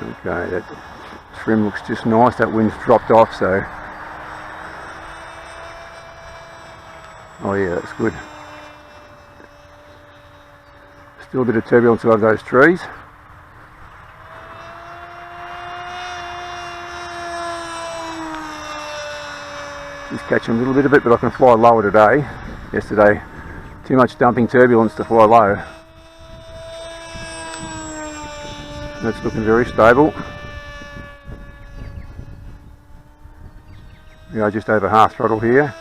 Okay, that trim looks just nice. That wind's dropped off, so oh yeah, that's good. Still a bit of turbulence above those trees. Just catching a little bit of it, but I can fly lower today. Yesterday, too much dumping turbulence to fly low. That's looking very stable. We are just over half throttle here.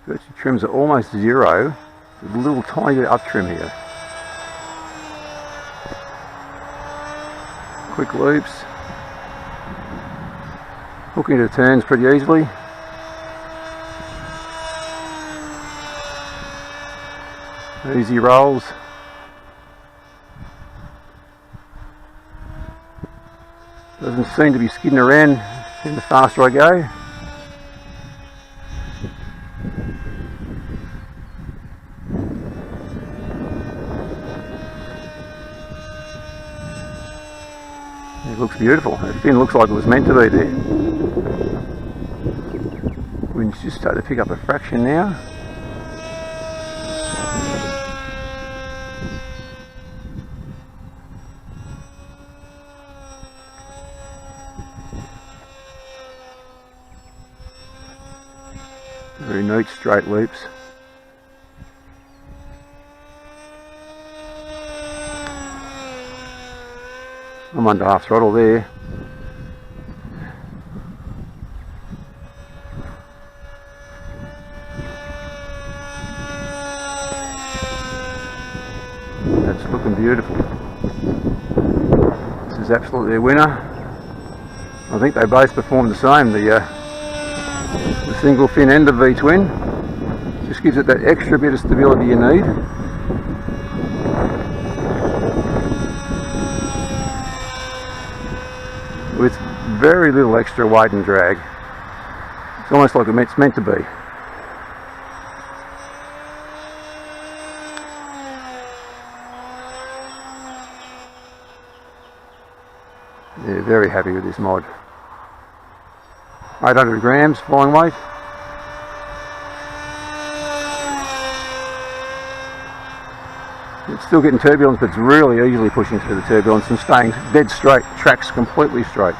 Virtually trims are almost zero. There's a little tiny bit up trim here. Quick loops. Hooking to turns pretty easily. Easy rolls. Doesn't seem to be skidding around any the faster I go. It looks beautiful. The fin looks like it was meant to be there. Wind's just starting to pick up a fraction now. Very neat straight loops. I'm under half throttle there. That's looking beautiful. This is absolutely a winner. I think they both perform the same. The single fin and the V-twin just gives it that extra bit of stability you need. With very little extra weight and drag. It's almost like it's meant to be. Yeah, very happy with this mod. 800 grams flying weight. It's still getting turbulence, but it's really easily pushing through the turbulence and staying dead straight. Tracks completely straight.